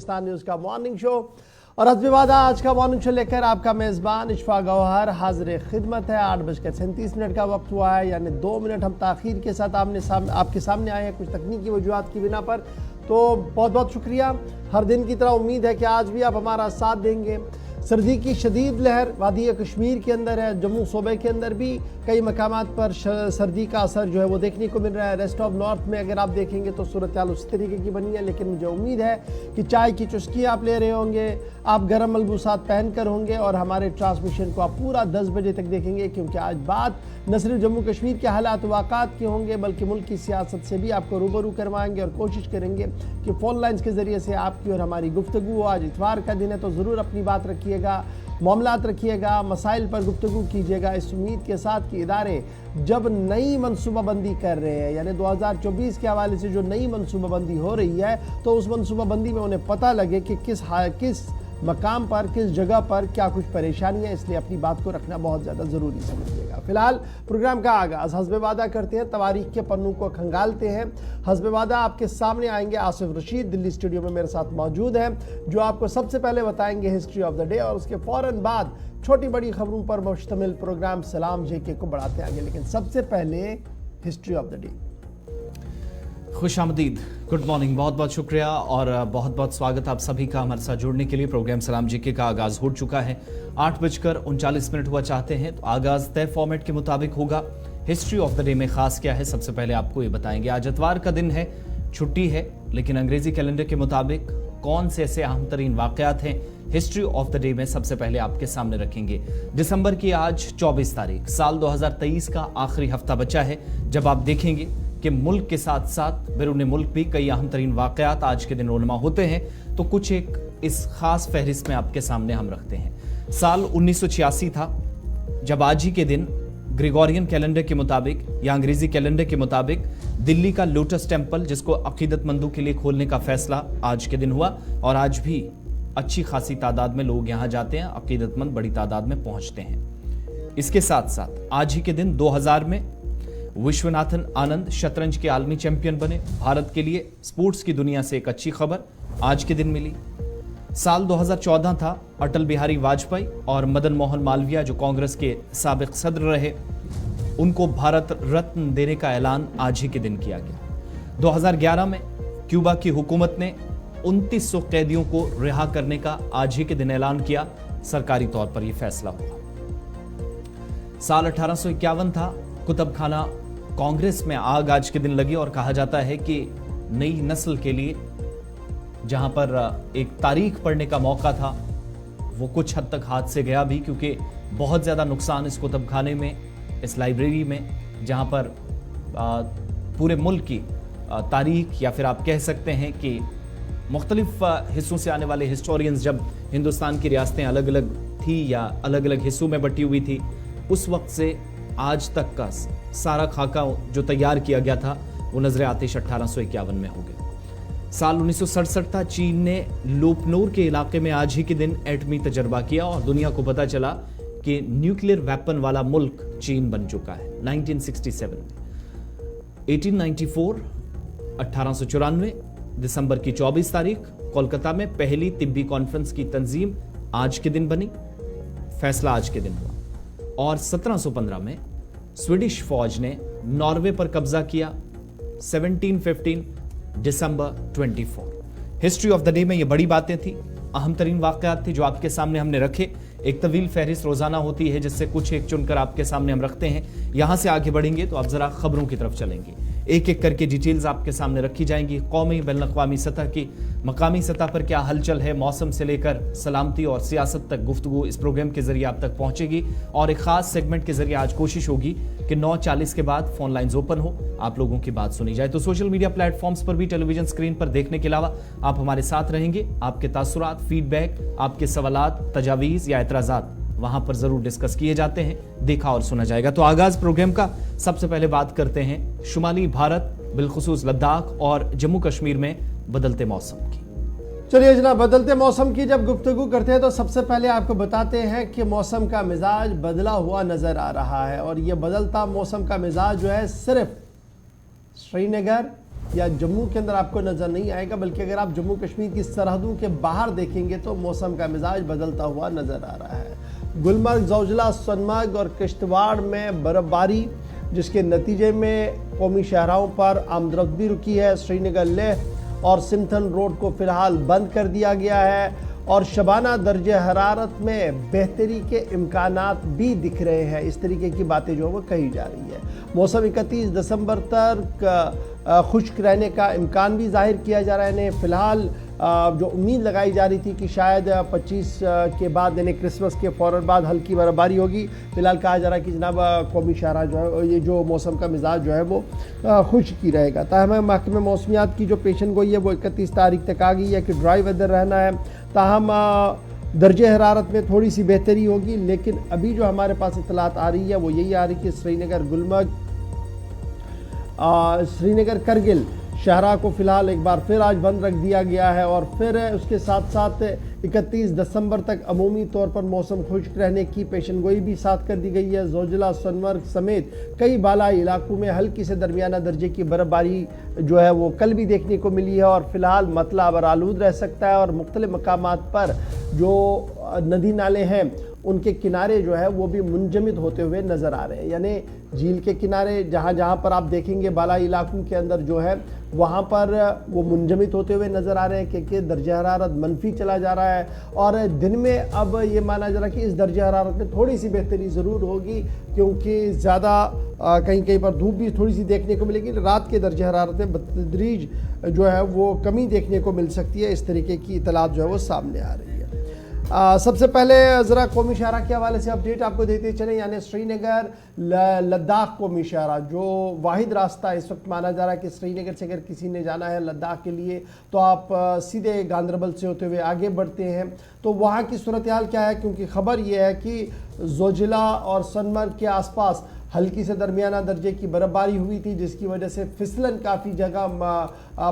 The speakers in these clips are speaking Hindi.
पाकिस्तान न्यूज़ का मॉर्निंग शो और हस्बे-वादा आज का मॉर्निंग शो लेकर आपका मेज़बान इशफाक गौहर हाजिर खिदमत है। 8:37 का वक्त हुआ है, यानी 2 मिनट हम ताख़ीर के साथ आपके सामने आए हैं कुछ तकनीकी वजूहात की बिना पर। तो बहुत बहुत शुक्रिया। हर दिन की तरह उम्मीद है कि आज भी आप हमारा साथ देंगे। सर्दी की शदीद लहर वादी कश्मीर के अंदर है, जम्मू सूबे के अंदर भी कई मकामात पर सर्दी का असर जो है वो देखने को मिल रहा है। रेस्ट ऑफ नॉर्थ में अगर आप देखेंगे तो सूरत हाल उस तरीके की बनी है, लेकिन मुझे उम्मीद है कि चाय की चुस्की आप ले रहे होंगे, आप गर्म मलबूसात पहन कर होंगे और हमारे ट्रांसमिशन को आप पूरा 10 बजे तक देखेंगे, क्योंकि आज बात न सिर्फ जम्मू कश्मीर के हालात वाक़ात के होंगे बल्कि मुल्क की सियासत से भी आपको रूबरू करवाएंगे और कोशिश करेंगे कि फ़ोन लाइन्स के ज़रिए से आपकी और हमारी गुफ्तगू हो। आज इतवार का दिन है तो ज़रूर अपनी बात रखिएगा, मामलात रखिएगा, मसाइल पर गुफ्तगू कीजिएगा, इस उम्मीद के साथ कि इदारे जब नई मनसूबाबंदी कर रहे हैं, यानी 2024 के हवाले से जो नई मनसूबाबंदी हो रही है, तो उस मनसूबाबंदी में उन्हें पता लगे कि किस मकाम पर, किस जगह पर क्या कुछ परेशानी है। इसलिए अपनी बात को रखना बहुत ज़्यादा ज़रूरी समझिएगा। फिलहाल प्रोग्राम का आगाज़ हस्बे-वादा करते हैं, तवारीख के पन्नों को खंगालते हैं। हस्बे-वादा आपके सामने आएंगे आसिफ रशीद दिल्ली स्टूडियो में मेरे साथ मौजूद हैं, जो आपको सबसे पहले बताएंगे हिस्ट्री ऑफ द डे और उसके फ़ौरन बाद छोटी बड़ी खबरों पर मुश्तमिल प्रोग्राम सलाम जेके को बढ़ाते आगे। लेकिन सबसे पहले हिस्ट्री ऑफ द डे। खुश आमदीद, गुड मॉर्निंग, बहुत बहुत शुक्रिया और बहुत बहुत स्वागत आप सभी का हमारे साथ जुड़ने के लिए। प्रोग्राम सलाम जीके का आगाज हो चुका है। 8:39 हुआ चाहते हैं तो आगाज तय फॉर्मेट के मुताबिक होगा। हिस्ट्री ऑफ द डे में खास क्या है सबसे पहले आपको ये बताएंगे। आज इतवार का दिन है, छुट्टी है, लेकिन अंग्रेजी कैलेंडर के मुताबिक कौन से ऐसे अहम तरीन वाकयात हैं हिस्ट्री ऑफ द डे में सबसे पहले आपके सामने रखेंगे। दिसंबर की आज 24 तारीख, साल 2023 का आखिरी हफ्ता बचा है, जब आप देखेंगे कि मुल्क के साथ साथ बैरून मुल्क भी कई अहम तरीन वाकयात आज के दिन रोनमा होते हैं। तो कुछ एक इस खास फहरिस्त में आपके सामने हम रखते हैं। साल 1986 था जब आज ही के दिन ग्रेगोरियन कैलेंडर के मुताबिक या अंग्रेजी कैलेंडर के मुताबिक दिल्ली का लोटस टेम्पल, जिसको अकीदतमंदों के लिए खोलने का फैसला आज के दिन हुआ और आज भी अच्छी खासी तादाद में लोग यहां जाते हैं, अकीदतमंद बड़ी तादाद में पहुंचते हैं। इसके साथ साथ आज ही के दिन 2000 में विश्वनाथन आनंद शतरंज के आलमी चैंपियन बने। भारत के लिए स्पोर्ट्स की दुनिया से एक अच्छी खबर आज के दिन मिली। साल 2014 था, अटल बिहारी वाजपेयी और मदन मोहन मालवीय जो कांग्रेस के साबिक सदर रहे, उनको भारत रत्न देने का ऐलान आज ही के दिन किया गया। 2011 में क्यूबा की हुकूमत ने 2900 कैदियों को रिहा करने का आज ही के दिन ऐलान किया, सरकारी तौर पर यह फैसला हुआ। साल 1851 था, कुतुब खाना कांग्रेस में आग आज के दिन लगी और कहा जाता है कि नई नस्ल के लिए जहां पर एक तारीख पढ़ने का मौका था वो कुछ हद तक हाथ से गया भी, क्योंकि बहुत ज्यादा नुकसान इस कुतुब खाने में, इस लाइब्रेरी में, जहां पर पूरे मुल्क की तारीख या फिर आप कह सकते हैं कि मुख्तलिफ हिस्सों से आने वाले हिस्टोरियंस, जब हिंदुस्तान की रियासतें अलग अलग थी या अलग अलग हिस्सों में बटी हुई थी, उस वक्त से आज तक का सारा खाका जो तैयार किया गया था वो नजर आतिश 1851 में हो गया। साल 1967 था, चीन ने लोपनोर के इलाके में आज ही के दिन एटमी तजर्बा किया और दुनिया को पता चला कि न्यूक्लियर वेपन वाला मुल्क चीन बन चुका है। 1967 1894 1894 दिसंबर की 24 तारीख कोलकाता में पहली तिब्बी कॉन्फ्रेंस की तंजीम आज के दिन बनी, फैसला आज के दिन हुआ। और 1715 में स्वीडिश फौज ने नॉर्वे पर कब्जा किया। 1715 दिसंबर 24। हिस्ट्री ऑफ द डे में ये बड़ी बातें थी, अहम तरीन वाकयात थे जो आपके सामने हमने रखे। एक तवील फहरिस्त रोजाना होती है जिससे कुछ एक चुनकर आपके सामने हम रखते हैं। यहां से आगे बढ़ेंगे तो आप जरा खबरों की तरफ चलेंगे, एक एक करके डिटेल्स आपके सामने रखी जाएंगी। कौमी बैनुल-अक़वामी सतह की, मकामी सतह पर क्या हलचल है, मौसम से लेकर सलामती और सियासत तक गुफ्तगू इस प्रोग्राम के जरिए आप तक पहुंचेगी। और एक खास सेगमेंट के जरिए आज कोशिश होगी कि 9:40 के बाद फोन लाइंस ओपन हो, आप लोगों की बात सुनी जाए। तो सोशल मीडिया प्लेटफॉर्म्स पर भी टेलीविजन स्क्रीन पर देखने के अलावा आप हमारे साथ रहेंगे। आपके तासुरात, फीडबैक, आपके सवालात, तजावीज या एतराजात वहां पर जरूर डिस्कस किए जाते हैं, देखा और सुना जाएगा। तो आगाज प्रोग्राम का सबसे पहले बात करते हैं शुमाली भारत, बिलखुसूस लद्दाख और जम्मू कश्मीर में बदलते मौसम की। चलिए जनाब, बदलते मौसम की जब गुफ्तगू करते हैं तो सबसे पहले आपको बताते हैं कि मौसम का मिजाज बदला हुआ नजर आ रहा है और ये बदलता मौसम का मिजाज जो है सिर्फ श्रीनगर, या जम्मू के अंदर आपको नज़र नहीं आएगा, बल्कि अगर आप जम्मू कश्मीर की सरहदों के बाहर देखेंगे तो मौसम का मिजाज बदलता हुआ नज़र आ रहा है। गुलमर्ग, जोजिला, सोनमर्ग और किश्तवाड़ में बर्फबारी, जिसके नतीजे में कौमी शहराओं पर आमदरफ्त भी रुकी है। श्रीनगर, लेह और सिमथन रोड को फिलहाल बंद कर दिया गया है और शबाना दर्जे हरारत में बेहतरी के इम्कानात भी दिख रहे हैं। इस तरीके की बातें जो है वो कही जा रही है। मौसम 31 दिसंबर तक खुश्क रहने का इम्कान भी जाहिर किया जा रहा है। फिलहाल जो उम्मीद लगाई जा रही थी कि शायद 25 के बाद यानी क्रिसमस के फ़ौरन बाद हल्की बर्फबारी होगी, फिलहाल कहा जा रहा है कि जनाब कौमी शहरा जो है ये जो मौसम का मिजाज जो है वो खुश्क ही रहेगा। ताहम महकमे मौसमियात की जो पेशन गोई है वो 31 तारीख तक आ गई है कि ड्राई वेदर रहना है। ताहम दर्जे हरारत में थोड़ी सी बेहतरी होगी, लेकिन अभी जो हमारे पास इतलात आ रही है वो यही आ रही है कि श्रीनगर, गुलमर्ग, श्रीनगर, करगिल शहरा को फिलहाल एक बार फिर आज बंद रख दिया गया है और फिर उसके साथ साथ 31 दिसंबर तक अमूमी तौर पर मौसम खुश्क रहने की पेशनगोई भी साथ कर दी गई है। जोजिला, सोनमर्ग समेत कई बालाई इलाकों में हल्की से दरमियाना दर्जे की बर्फबारी जो है वो कल भी देखने को मिली है और फिलहाल मतला बरालूद रह सकता है और मुख्तलिफ मकामात पर जो नदी नाले हैं उनके किनारे जो है वो भी मुंजमद होते हुए नज़र आ रहे हैं। यानी झील के किनारे जहाँ जहाँ पर आप देखेंगे बालाई इलाकों के अंदर जो है वहाँ पर वो मुंजमद होते हुए नज़र आ रहे हैं क्योंकि दर्जा हरारत मनफी चला जा रहा है और दिन में अब ये माना जा रहा है कि इस दर्जा हरारत में थोड़ी सी बेहतरी ज़रूर होगी क्योंकि ज़्यादा कहीं कहीं पर धूप भी थोड़ी सी देखने को मिलेगी। रात के दर्जा हरारत में बतदरीज जो है वो कमी देखने को मिल सकती है। इस तरीके की इतलात जो है वो सामने आ रही है। सबसे पहले ज़रा कौमी शहरा के हवाले से अपडेट आपको देते चलें। यानी श्रीनगर लद्दाख कौमी शहरा जो वाहिद रास्ता इस वक्त माना जा रहा है कि श्रीनगर से अगर किसी ने जाना है लद्दाख के लिए तो आप सीधे गांदरबल से होते हुए आगे बढ़ते हैं तो वहाँ की सूरत हाल क्या है, क्योंकि ख़बर यह है कि जोजिला और सोनमर्ग के आसपास हल्की से दरमियाना दर्जे की बर्फबारी हुई थी जिसकी वजह से फिसलन काफ़ी जगह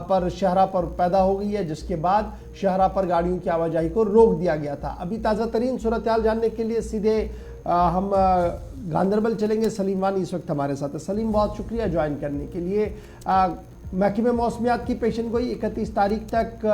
पर शहरा पर पैदा हो गई है, जिसके बाद शहरा पर गाड़ियों की आवाजाही को रोक दिया गया था। अभी ताज़ा तरीन सूरत हाल जानने के लिए सीधे हम गांदरबल चलेंगे। सलीम वानी इस वक्त हमारे साथ है। सलीम, बहुत शुक्रिया ज्वाइन करने के लिए। महकमे मौसमियात की पेशनगोई 31 तारीख तक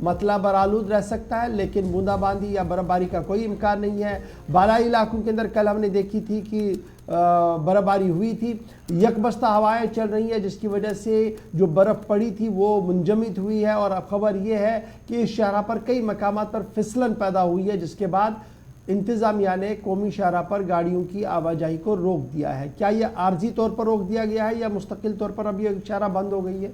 मतला बरालूद रह सकता है, लेकिन बूंदाबांदी या बर्फबारी का कोई इम्कान नहीं है। बालाई इलाकों के अंदर कल हमने देखी थी कि बर्फबारी हुई थी, यकबस्ता हवाएं चल रही हैं जिसकी वजह से जो बर्फ़ पड़ी थी वो मुंजमद हुई है और अब खबर ये है कि इस शहरा पर कई मकामात पर फिसलन पैदा हुई है, जिसके बाद इंतज़ामिया ने कौमी शहरा पर गाड़ियों की आवाजाही को रोक दिया है। क्या ये आर्जी तौर पर रोक दिया गया है या मुस्तकिल तौर पर अब ये शहरा बंद हो गई है?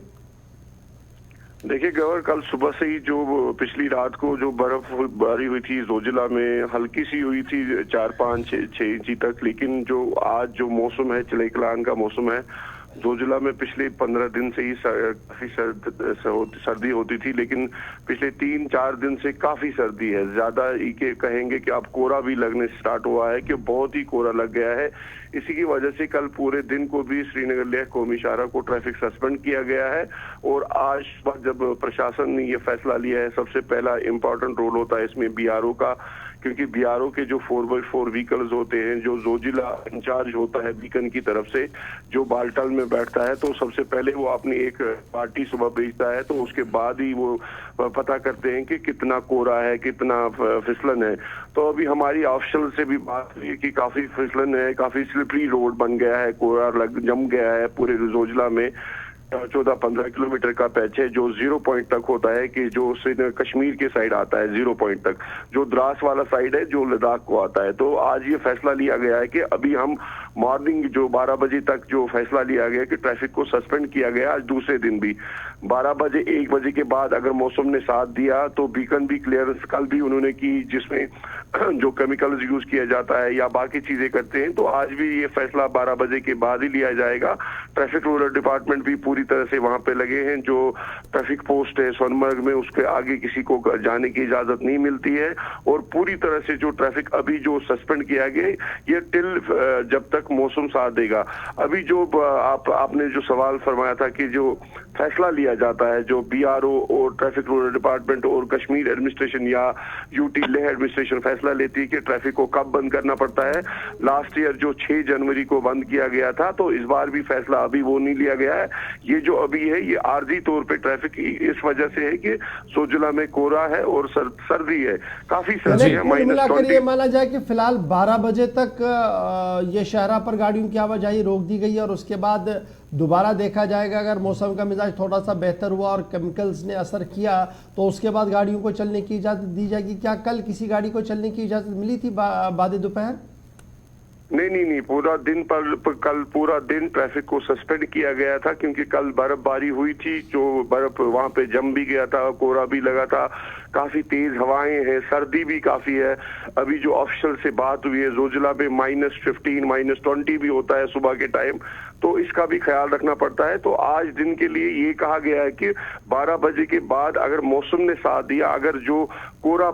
देखिए गवर, कल सुबह से ही जो पिछली रात को जो बर्फबारी हुई थी जोजिला में हल्की सी हुई थी 4-5-6 इंची तक, लेकिन जो आज जो मौसम है चिले कलान का मौसम है जोजिला में पिछले 15 दिन से ही काफी सर्दी होती थी, लेकिन पिछले 3-4 दिन से काफी सर्दी है। ज्यादा ये कहेंगे कि अब कोहरा भी लगने स्टार्ट हुआ है कि बहुत ही कोहरा लग गया है। इसी की वजह से कल पूरे दिन को भी श्रीनगर लेह कौमी शहरा को ट्रैफिक सस्पेंड किया गया है और आज जब प्रशासन ने ये फैसला लिया है, सबसे पहला इम्पोर्टेंट रोल होता है इसमें BRO का, क्योंकि BRO के जो 4x4 व्हीकल्स होते हैं जो जोजिला इंचार्ज होता है बीकन की तरफ से जो बालटाल में बैठता है, तो सबसे पहले वो अपनी एक पार्टी सुबह भेजता है, तो उसके बाद ही वो पता करते हैं कि कितना कोहरा है, कितना फिसलन है। तो अभी हमारी ऑफिशियल से भी बात हुई कि काफी फिसलन है, काफी स्लिपरी रोड बन गया है, कोहरा जम गया है पूरे जोजिला में। 14-15 किलोमीटर का पैच है जो 0 पॉइंट तक होता है कि जो कश्मीर के साइड आता है 0 पॉइंट तक, जो द्रास वाला साइड है जो लद्दाख को आता है। तो आज ये फैसला लिया गया है कि अभी हम मॉर्निंग जो 12 बजे तक जो फैसला लिया गया कि ट्रैफिक को सस्पेंड किया गया आज दूसरे दिन भी 12 बजे 1 बजे के बाद अगर मौसम ने साथ दिया तो बीकन भी क्लियरेंस कल भी उन्होंने की जिसमें जो केमिकल्स यूज किया जाता है या बाकी चीजें करते हैं, तो आज भी ये फैसला 12 बजे के बाद ही लिया जाएगा। ट्रैफिक रूरल डिपार्टमेंट भी पूरी तरह से वहां पे लगे हैं। जो ट्रैफिक पोस्ट है सोनमर्ग में उसके आगे किसी को जाने की इजाजत नहीं मिलती है और पूरी तरह से जो ट्रैफिक अभी जो सस्पेंड किया गया ये टिल जब तक मौसम साथ देगा। अभी जो आपने जो सवाल फरमाया था कि जो फैसला लिया जाता है, जो BRO और ट्रैफिक रूरल डिपार्टमेंट और कश्मीर एडमिनिस्ट्रेशन या UT लेह एडमिनिस्ट्रेशन फैसला लेती है कि ट्रैफिक को कब बंद करना पड़ता है। लास्ट ईयर जो 6 जनवरी को बंद किया गया था, तो इस बार भी फैसला अभी वो नहीं लिया गया है। ये जो अभी है ये आर्जी तौर पे ट्रैफिक इस वजह से है कि जोजिला में कोहरा है और सर्दी है, काफी सर्दी है। कुल मिलाकर ये माना जाए कि फिलहाल 12 बजे तक ये शहरा पर गाड़ियों की आवाजाही रोक दी गई है और उसके बाद दोबारा देखा जाएगा। अगर मौसम का मिजाज थोड़ा सा बेहतर हुआ और केमिकल्स ने असर किया तो उसके बाद गाड़ियों को चलने की इजाजत दी जाएगी। क्या कल किसी गाड़ी को चलने की इजाजत मिली थी बाद दोपहर? नहीं, पूरा दिन कल पूरा दिन ट्रैफिक को सस्पेंड किया गया था, क्योंकि कल बर्फबारी हुई थी, जो बर्फ वहां पे जम भी गया था, कोहरा भी लगा था, काफी तेज हवाएं हैं, सर्दी भी काफी है। अभी जो ऑफिशियल से बात हुई है, जोजिला में -15 -20 भी होता है सुबह के टाइम, तो इसका भी ख्याल रखना पड़ता है। तो आज दिन के लिए ये कहा गया है कि 12 बजे के बाद अगर मौसम ने साथ दिया, अगर जो कोहरा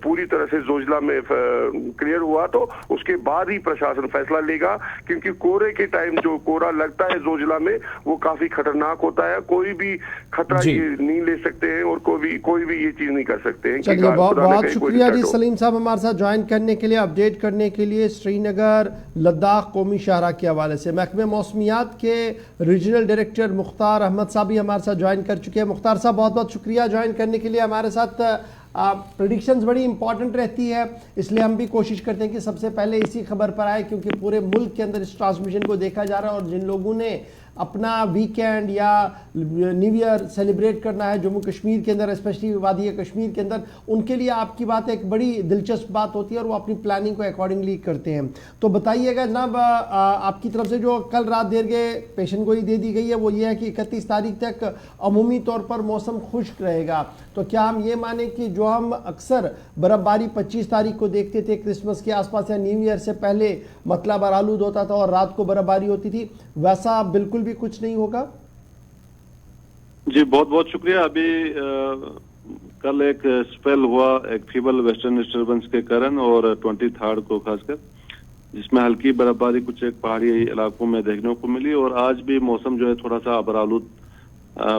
पूरी तरह से जोजिला में क्लियर हुआ, तो उसके बाद ही प्रशासन फैसला लेगा, क्योंकि कोहरे के टाइम जो कोहरा लगता है जोजिला में वो काफी खतरनाक होता है। कोई भी खतरा ये नहीं ले सकते हैं और कोई भी ये चीज नहीं कर सकते हैं। चलिए, बहुत शुक्रिया जी सलीम साहब हमारे साथ ज्वाइन करने के लिए, अपडेट करने के लिए। श्रीनगर लद्दाख कौमी शाहरा के हवाले से महकमे मौसमियात के रीजनल डायरेक्टर मुख्तार अहमद साहब भी हमारे साथ ज्वाइन कर चुके हैं। मुख्तार साहब, बहुत बहुत शुक्रिया ज्वाइन करने के लिए हमारे साथ। प्रेडिक्शंस बड़ी इंपॉर्टेंट रहती है, इसलिए हम भी कोशिश करते हैं कि सबसे पहले इसी खबर पर आए, क्योंकि पूरे मुल्क के अंदर इस ट्रांसमिशन को देखा जा रहा है और जिन लोगों ने अपना वीकेंड या न्यू ईयर सेलिब्रेट करना है जम्मू कश्मीर के अंदर, स्पेशली वादी कश्मीर के अंदर, उनके लिए आपकी बात एक बड़ी दिलचस्प बात होती है और वो अपनी प्लानिंग को अकॉर्डिंगली करते हैं। तो बताइएगा जनाब, आपकी तरफ से जो कल रात देर के पेशन गोई दे दी गई है वो ये है कि 31 तारीख तक अमूमी तौर पर मौसम खुश्क रहेगा। तो क्या हम ये माने कि जो हम अक्सर बर्फबारी 25 तारीख को देखते थे क्रिसमस के आसपास या न्यू ईयर से पहले, मतला बरालूद होता था और रात को बर्फबारी होती थी, वैसा बिल्कुल भी कुछ नहीं होगा? जी बहुत बहुत शुक्रिया। अभी कल एक स्पेल हुआ एक फीबल वेस्टर्न डिस्टर्बेंस के कारण, और 23 को खासकर, जिसमें हल्की बर्फबारी कुछ एक पहाड़ी इलाकों में देखने को मिली। और आज भी मौसम जो है थोड़ा सा अबरालूद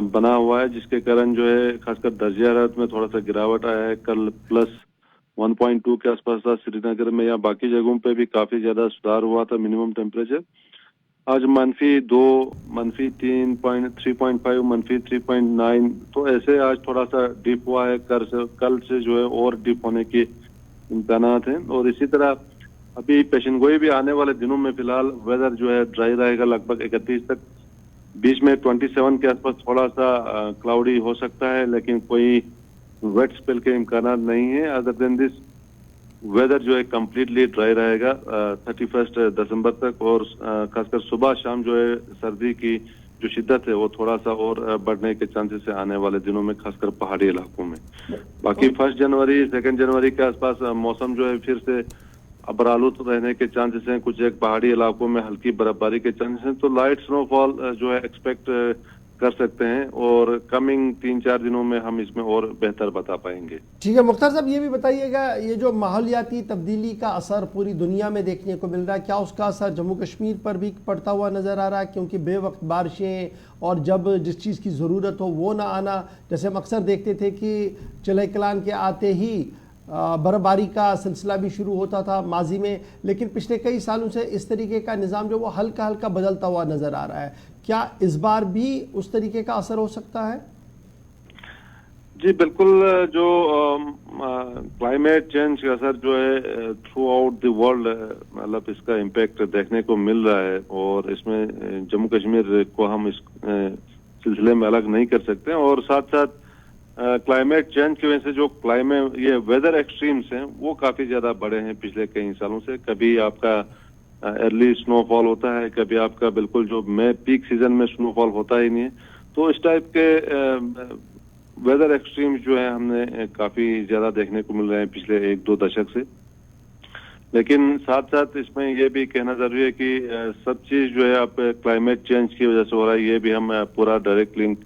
बना हुआ है, जिसके कारण जो है खासकर दर्जा हरारत में थोड़ा सा गिरावट आया है। कल +1.2 के आसपास था श्रीनगर में, या बाकी जगहों पे भी काफी ज्यादा सुधार हुआ था मिनिमम टेम्परेचर। आज -2, -3.5, -3.9, तो ऐसे आज थोड़ा सा डिप हुआ है। कल से जो है और डिप होने के इम्कानात हैं। और इसी तरह अभी पेशन गोई भी आने वाले दिनों में फिलहाल वेदर जो है ड्राई रहेगा लगभग 31 तक। बीच में 27 के आसपास थोड़ा सा क्लाउडी हो सकता है, लेकिन कोई वेट स्पेल के इम्कानात नहीं है। अदर देन दिस वेदर जो है कम्प्लीटली ड्राई रहेगा 31 दिसंबर तक। और खासकर सुबह शाम जो है सर्दी की जो शिद्दत है वो थोड़ा सा और बढ़ने के चांसेस है आने वाले दिनों में, खासकर पहाड़ी इलाकों में। बाकी 1 जनवरी 2 जनवरी के आसपास मौसम जो है फिर से अबरालूद रहने के चांसेस हैं। कुछ एक पहाड़ी इलाकों में हल्की बर्फबारी के चांसेस हैं, तो लाइट स्नोफॉल जो है एक्सपेक्ट कर सकते हैं। और कमिंग 3-4 दिनों में हम इसमें और बेहतर बता पाएंगे। ठीक है मुख्तार साहब, ये भी बताइएगा, ये जो माहौलियाती तब्दीली का असर पूरी दुनिया में देखने को मिल रहा है, क्या उसका असर जम्मू कश्मीर पर भी पड़ता हुआ नजर आ रहा है? क्योंकि बेवक्त बारिशें और जब जिस चीज़ की ज़रूरत हो वो ना आना, जैसे हम अक्सर देखते थे कि चिल्ह कलान के आते ही बर्फबारी का सिलसिला भी शुरू होता था माजी में, लेकिन पिछले कई सालों से इस तरीके का निज़ाम जो वो हल्का हल्का बदलता हुआ नज़र आ रहा है। क्या इस बार भी उस तरीके का असर हो सकता है? जी बिल्कुल। जो क्लाइमेट चेंज का असर जो है थ्रू आउट द वर्ल्ड, मतलब इसका इम्पैक्ट देखने को मिल रहा है। और इसमें जम्मू कश्मीर को हम इस सिलसिले में अलग नहीं कर सकते। और साथ साथ क्लाइमेट चेंज की वजह से जो ये वेदर एक्सट्रीम्स हैं वो काफी ज्यादा बढ़े हैं पिछले कई सालों से। कभी आपका अर्ली स्नोफॉल होता है, कभी आपका बिल्कुल जो मई पीक सीजन में स्नोफॉल होता ही नहीं है। तो इस टाइप के वेदर एक्सट्रीम्स जो है हमने काफी ज्यादा देखने को मिल रहे हैं पिछले 1-2 दशक से। लेकिन साथ साथ इसमें यह भी कहना जरूरी है कि सब चीज जो है आप क्लाइमेट चेंज की वजह से हो रहा है, ये भी हम पूरा डायरेक्ट लिंक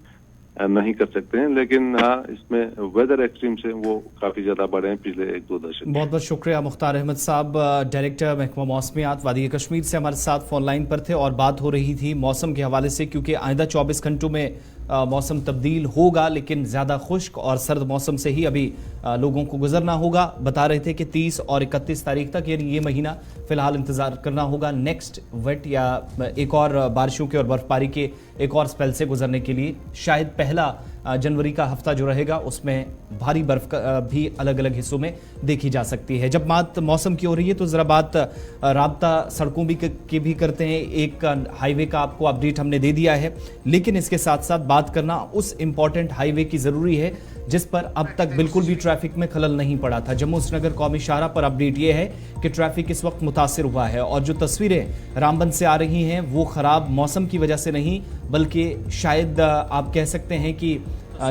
नहीं कर सकते हैं। लेकिन हाँ, इसमें वेदर एक्सट्रीम से वो काफी ज्यादा बढ़े हैं पिछले 1-2 दशक। बहुत बहुत शुक्रिया मुख्तार अहमद साहब, डायरेक्टर महकमा मौसमियात वादी कश्मीर से हमारे साथ फोन लाइन पर थे और बात हो रही थी मौसम के हवाले से, क्योंकि आइंदा 24 घंटों में मौसम तब्दील होगा, लेकिन ज़्यादा खुश्क और सर्द मौसम से ही अभी लोगों को गुजरना होगा। बता रहे थे कि 30 और 31 तारीख तक ये महीना फिलहाल इंतज़ार करना होगा नेक्स्ट वेट या एक और बारिशों के और बर्फबारी के एक और स्पेल से गुजरने के लिए। शायद पहला जनवरी का हफ्ता जो रहेगा उसमें भारी बर्फ भी अलग अलग हिस्सों में देखी जा सकती है। जब बात मौसम की हो रही है तो ज़रा बात राब्ता सड़कों की भी करते हैं। एक हाईवे का आपको अपडेट हमने दे दिया है, लेकिन इसके साथ साथ बात करना उस इम्पॉर्टेंट हाईवे की ज़रूरी है जिस पर अब तक बिल्कुल भी ट्रैफिक में खलल नहीं पड़ा था। जम्मू श्रीनगर कौमी शाहरा पर अपडेट यह है कि ट्रैफिक इस वक्त मुतासिर हुआ है और जो तस्वीरें रामबन से आ रही हैं वो खराब मौसम की वजह से नहीं, बल्कि शायद आप कह सकते हैं कि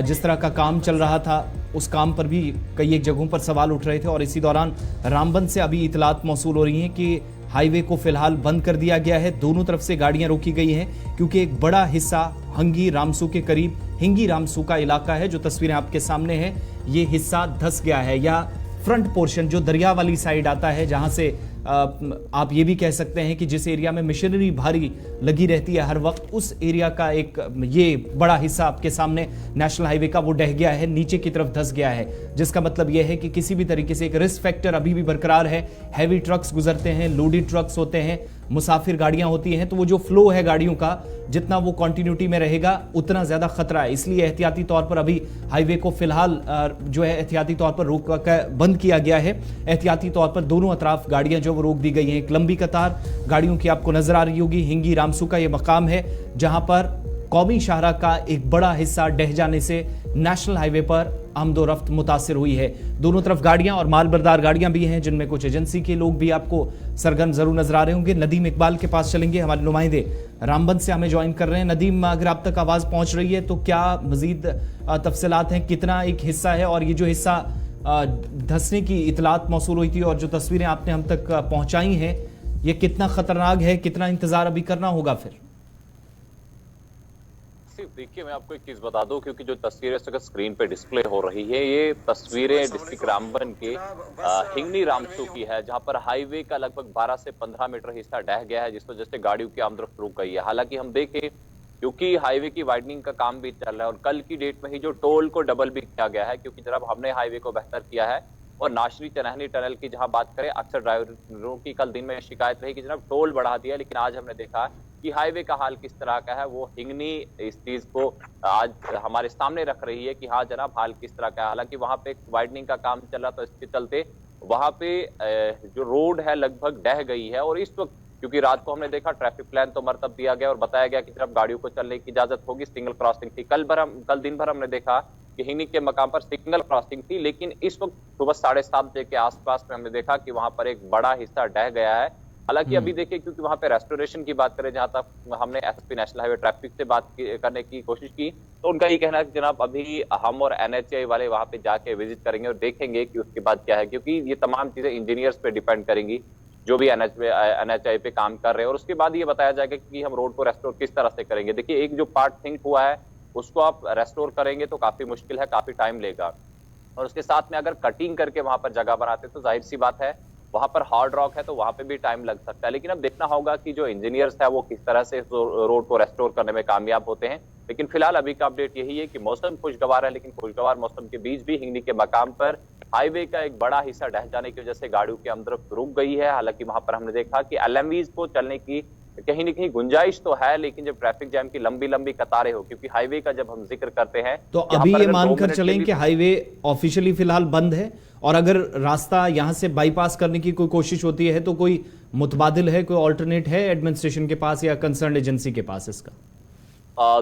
जिस तरह का काम चल रहा था उस काम पर भी कई एक जगहों पर सवाल उठ रहे थे। और इसी दौरान रामबन से अभी इतलात मौसूल हो रही हैं कि हाईवे को फिलहाल बंद कर दिया गया है, दोनों तरफ से गाड़ियां रोकी गई हैं क्योंकि एक बड़ा हिस्सा हंगी रामसू के करीब हिंगी रामसू का इलाका है। जो तस्वीरें आपके सामने हैं ये हिस्सा धंस गया है, या फ्रंट पोर्शन जो दरिया वाली साइड आता है, जहां से आप ये भी कह सकते हैं कि जिस एरिया में मशीनरी भारी लगी रहती है हर वक्त, उस एरिया का एक ये बड़ा हिस्सा आपके सामने नेशनल हाईवे का वो ढह गया है, नीचे की तरफ धंस गया है। जिसका मतलब यह है कि किसी भी तरीके से एक रिस्क फैक्टर अभी भी बरकरार है। हैवी ट्रक्स गुजरते हैं, लोडेड ट्रक्स होते हैं, मुसाफिर गाड़ियां होती हैं, तो वो जो फ्लो है गाड़ियों का जितना वो कंटिन्यूटी में रहेगा उतना ज्यादा खतरा है। इसलिए एहतियाती तौर पर अभी हाईवे को फिलहाल जो है एहतियाती तौर पर रोक बंद किया गया है। एहतियाती तौर पर दोनों अतराफ गाड़ियां जो वो रोक दी गई हैं। एक लंबी कतार गाड़ियों की आपको नजर आ रही होगी। हिंगी रामसू का ये मकाम है जहां पर कौमी शाहरा का एक बड़ा हिस्सा ढह जाने से नेशनल हाईवे पर आमदोरफ्त मुतासिर हुई है। दोनों तरफ गाड़ियां और मालबरदार गाड़ियां भी हैं, जिनमें कुछ एजेंसी के लोग भी आपको सरगर्म जरूर नजर आ रहे होंगे। नदीम इकबाल के पास चलेंगे, हमारे नुमाइंदे रामबन से हमें ज्वाइन कर रहे हैं। नदीम, अगर आप तक आवाज पहुंच रही है तो क्या मजीद तफसीलात हैं, कितना एक हिस्सा है और ये जो हिस्सा धंसने की इतलात मौसूल हुई थी और जो तस्वीरें आपने हम तक पहुंचाई हैं ये कितना खतरनाक है, कितना इंतजार अभी करना होगा फिर? देखिए, मैं आपको एक चीज बता दूं, क्योंकि जो तस्वीरें स्क्रीन पे डिस्प्ले हो रही है ये तस्वीरें डिस्ट्रिक्ट रामबन के हिंगनी रामसू की है, जहां पर हाईवे का लगभग 12 से 15 मीटर हिस्सा ढह गया है, जिस वजह से गाड़ियों की आमदरफ्त रुक गई है। हालांकि हम देखें क्योंकि हाईवे की वाइडनिंग का काम भी चल रहा है और कल की डेट में ही जो टोल को डबल भी किया गया है, क्योंकि जनाब हमने हाईवे को बेहतर किया है। और नाशरी चनहनी टनल की जहां बात करें, अक्सर ड्राइवरों की कल दिन में शिकायत रही कि जनाब टोल बढ़ा दिया, लेकिन आज हमने देखा कि हाईवे का हाल किस तरह का है। वो हिंगनी इस चीज को आज हमारे सामने रख रही है कि हाँ जनाब हाल किस तरह का है। हालांकि वहां पे वाइडनिंग का काम चल रहा, तो इसके चलते वहां पे जो रोड है लगभग ढह गई है। और इस वक्त क्योंकि रात को हमने देखा ट्रैफिक प्लान तो मरतब दिया गया और बताया गया कि जब गाड़ियों को चलने की इजाजत होगी, सिंगल क्रॉसिंग थी। कल दिन भर हमने देखा कि हिंगनी के मकाम पर सिंगल क्रॉसिंग थी, लेकिन इस वक्त सुबह 7:30 बजे के आसपास में हमने देखा कि वहां पर एक बड़ा हिस्सा ढह गया है। हालांकि अभी देखिए, क्योंकि वहां पे रेस्टोरेशन की बात करें, जहां तक हमने एसपी नेशनल हाईवे ट्रैफिक से बात करने की कोशिश की, तो उनका ये कहना है कि जनाब अभी हम और NHAI वाले वहां पे जाके विजिट करेंगे और देखेंगे कि उसके बाद क्या है, क्योंकि ये तमाम चीजें इंजीनियर्स पे डिपेंड करेंगी जो भी NHAI पे काम कर रहे हैं। और उसके बाद ये बताया जाएगा कि हम रोड को रेस्टोर किस तरह से करेंगे। देखिए, एक जो पार्ट थिंक हुआ है उसको आप रेस्टोर करेंगे तो काफी मुश्किल है, काफी टाइम लेगा। और उसके साथ में अगर कटिंग करके वहां पर जगह बनाते तो जाहिर सी बात है वहां पर हार्ड रॉक है तो वहां पे भी टाइम लग सकता है। लेकिन अब देखना होगा कि जो इंजीनियर्स है वो किस तरह से रोड को रेस्टोर करने में कामयाब होते हैं। लेकिन फिलहाल अभी का अपडेट यही है कि मौसम खुशगवार है, लेकिन खुशगवार मौसम के बीच भी हिंगनी के मकाम पर हाईवे का एक बड़ा हिस्सा ढह जाने की वजह से गाड़ियों की आमदरफ्त रुक गई है। हालांकि वहां पर हमने देखा कि LMVs को चलने की कहीं न कहीं गुंजाइश तो है, लेकिन जब ट्रैफिक जैम की लंबी लंबी कतारें हो, क्योंकि हाईवे का जब हम जिक्र करते हैं तो अभी ये मानकर चलें कि हाईवे ऑफिशियली फिलहाल बंद है, और अगर रास्ता यहां से बाईपास करने की कोई कोशिश होती है तो कोई मुतबादिल है, कोई ऑल्टरनेट है एडमिनिस्ट्रेशन के पास या कंसर्न एजेंसी के पास इसका?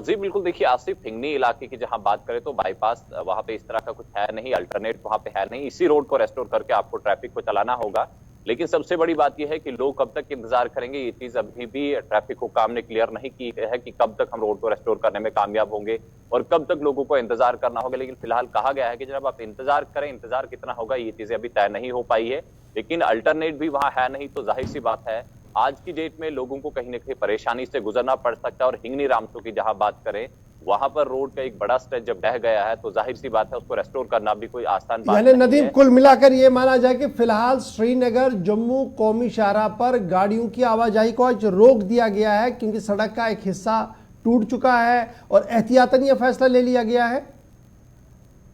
जी बिल्कुल, देखिए आसिफ, हिंगनी इलाके की जहां बात करें तो बाईपास वहां पे इस तरह का कुछ है नहीं, अल्टरनेट वहां पे है नहीं। इसी रोड को रेस्टोर करके आपको ट्रैफिक को चलाना होगा। लेकिन सबसे बड़ी बात यह है कि लोग कब तक इंतजार करेंगे, ये चीज अभी भी ट्रैफिक हुकाम ने क्लियर नहीं की है कि कब तक हम रोड को रेस्टोर करने में कामयाब होंगे और कब तक लोगों को इंतजार करना होगा। लेकिन फिलहाल कहा गया है कि जब आप इंतजार करें, इंतजार कितना होगा ये चीजें अभी तय नहीं हो पाई है। लेकिन अल्टरनेट भी वहां है नहीं, तो जाहिर सी बात है आज की डेट में लोगों को कहीं ना कहीं परेशानी से गुजरना पड़ सकता है। और हिंगनी रामसू की जहां बात करें, वहां पर रोड का एक बड़ा स्ट्रेच जब ढह गया है तो जाहिर सी बात है उसको रेस्टोर करना भी कोई आसान बात नहीं है। नदीम, कुल मिलाकर ये माना जाए कि फिलहाल श्रीनगर जम्मू कौमी शाहरा पर गाड़ियों की आवाजाही को आज रोक दिया गया है, क्योंकि सड़क का एक हिस्सा टूट चुका है और एहतियातन यह फैसला ले लिया गया है?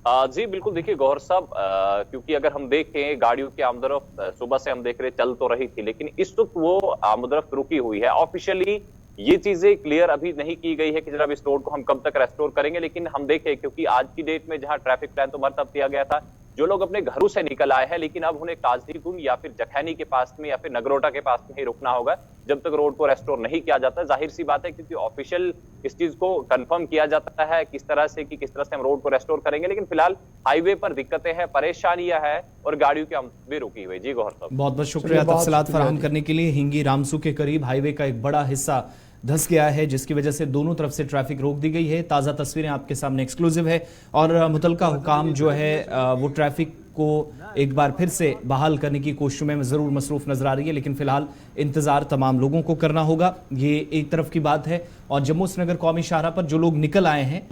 जी बिल्कुल, देखिए गौहर साहब, क्योंकि अगर हम देखें गाड़ियों की आमदरफ्त सुबह से हम देख रहे चल तो रही थी, लेकिन इस वक्त वो आमदरफ्त रुकी हुई है। ऑफिशियली ये चीजें क्लियर अभी नहीं की गई है कि जनाब इस रोड को हम कब तक रेस्टोर करेंगे, लेकिन हम देखें क्योंकि आज की डेट में जहां ट्रैफिक प्लान तो मरतब किया गया था, जो लोग अपने घरों से निकल आए हैं, लेकिन अब उन्हें काजीगुंड या फिर जखैनी के पास में या फिर नगरोटा के पास में ही रुकना होगा जब तक रोड को रेस्टोर नहीं किया जाता। जाहिर सी बात है, क्योंकि ऑफिशियल इस चीज को कंफर्म किया जाता है किस तरह से हम रोड को रेस्टोर करेंगे, लेकिन फिलहाल हाईवे पर दिक्कतें हैं, परेशानियां हैं और गाड़ियों की आमद भी रुकी हुई। जी गौहर साहब, बहुत बहुत शुक्रिया तफसीलात फराहम करने के लिए। हिंगी रामसू के करीब हाईवे का एक बड़ा हिस्सा धंस गया है, जिसकी वजह से दोनों तरफ से ट्रैफिक रोक दी गई है। ताज़ा तस्वीरें आपके सामने एक्सक्लूसिव है और मुतलका हुकाम जो है वो ट्रैफिक को एक बार फिर से बहाल करने की कोशिशों में ज़रूर मसरूफ नजर आ रही है, लेकिन फिलहाल इंतजार तमाम लोगों को करना होगा। ये एक तरफ की बात है। और जम्मू श्रीनगर कौमी शाहराह पर जो लोग निकल आए हैं,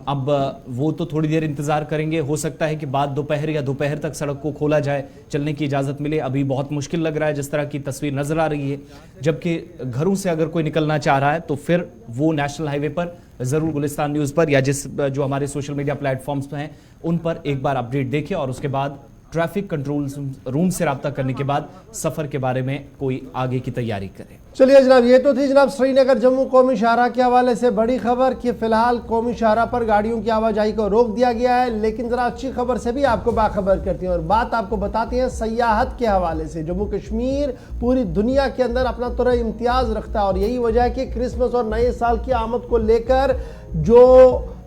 अब वो तो थोड़ी देर इंतजार करेंगे। हो सकता है कि बाद दोपहर या दोपहर तक सड़क को खोला जाए, चलने की इजाजत मिले। अभी बहुत मुश्किल लग रहा है जिस तरह की तस्वीर नजर आ रही है, जबकि घरों से अगर कोई निकलना चाह रहा है तो फिर वो नेशनल हाईवे पर जरूर गुलिस्तान न्यूज पर या जो हमारे सोशल मीडिया प्लेटफॉर्म्स पर हैं उन पर एक बार अपडेट देखें और उसके बाद ट्रैफिक कंट्रोल रूम से राब्ता करने के बाद सफर के बारे में कोई आगे की तैयारी करें। चलिए जनाब, ये तो थी जनाब श्रीनगर जम्मू कौमी शाहराह के हवाले से बड़ी खबर कि फिलहाल कौमी शाहराह पर गाड़ियों की आवाजाही को रोक दिया गया है। लेकिन जरा अच्छी खबर से भी आपको बाखबर करती हैं और बात आपको बताते हैं सयाहत के हवाले से। जम्मू कश्मीर पूरी दुनिया के अंदर अपना तरह इम्तियाज रखता है और यही वजह है कि क्रिसमस और नए साल की आमद को लेकर जो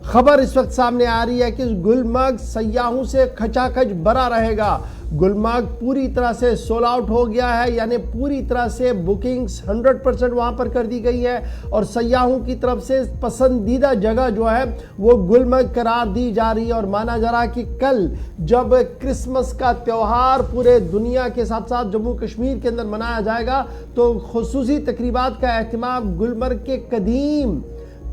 खबर इस वक्त सामने आ रही है कि गुलमर्ग सयाहों से खचाखच भरा रहेगा। गुलमर्ग पूरी तरह से सोल आउट हो गया है, यानी पूरी तरह से बुकिंग्स 100% वहां पर कर दी गई है और सयाहों की तरफ से पसंदीदा जगह जो है वो गुलमर्ग करार दी जा रही है। और माना जा रहा है कि कल जब क्रिसमस का त्यौहार पूरे दुनिया के साथ साथ जम्मू कश्मीर के अंदर मनाया जाएगा तो खुसूसी तकरीबात का एहतमाम गुलमर्ग के कदीम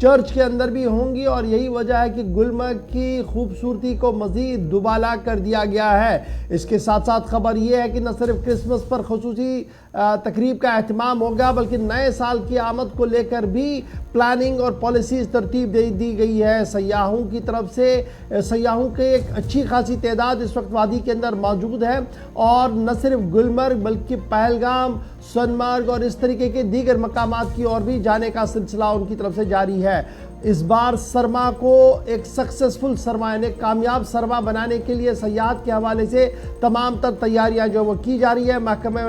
चर्च के अंदर भी होंगी और यही वजह है कि गुलमर्ग की खूबसूरती को मजीद दुबाला कर दिया गया है। इसके साथ साथ खबर यह है कि न सिर्फ क्रिसमस पर खुसूसी तकरीब का एहतमाम होगा बल्कि नए साल की आमद को लेकर भी प्लानिंग और पॉलिसीज तरतीब दे दी गई है सयाहों की तरफ से। सयाहों के एक अच्छी खासी तादाद इस वक्त वादी के अंदर मौजूद है और न सिर्फ गुलमर्ग बल्कि पहलगाम, सोनमर्ग और इस तरीके के दीगर मकामात की ओर भी जाने का सिलसिला उनकी तरफ से जारी है। इस बार सरमा को एक सक्सेसफुल सरमा यानी कामयाब सरमा बनाने के लिए सयाहत के हवाले से तमाम तर तैयारियां जो वो की जा रही है। महकमे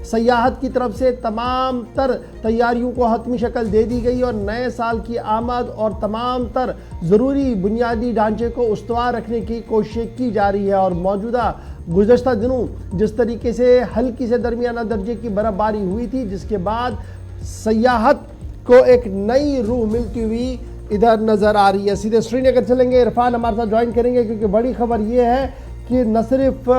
सयाहत की तरफ से तमाम तर तैयारियों को हतमी शक्ल दे दी गई और नए साल की आमद और तमाम तर ज़रूरी बुनियादी ढांचे को उस्तवार रखने की कोशिश की जा रही है। और मौजूदा गुज़श्ता दिनों जिस तरीके से हल्की से दरमियाना दर्जे की बर्फबारी हुई थी, जिसके बाद सयाहत को एक नई रूह मिलती हुई इधर नजर आ रही है। सीधे श्रीनगर चलेंगे, इरफान हमारे साथ ज्वाइन करेंगे क्योंकि बड़ी खबर यह है कि न सिर्फ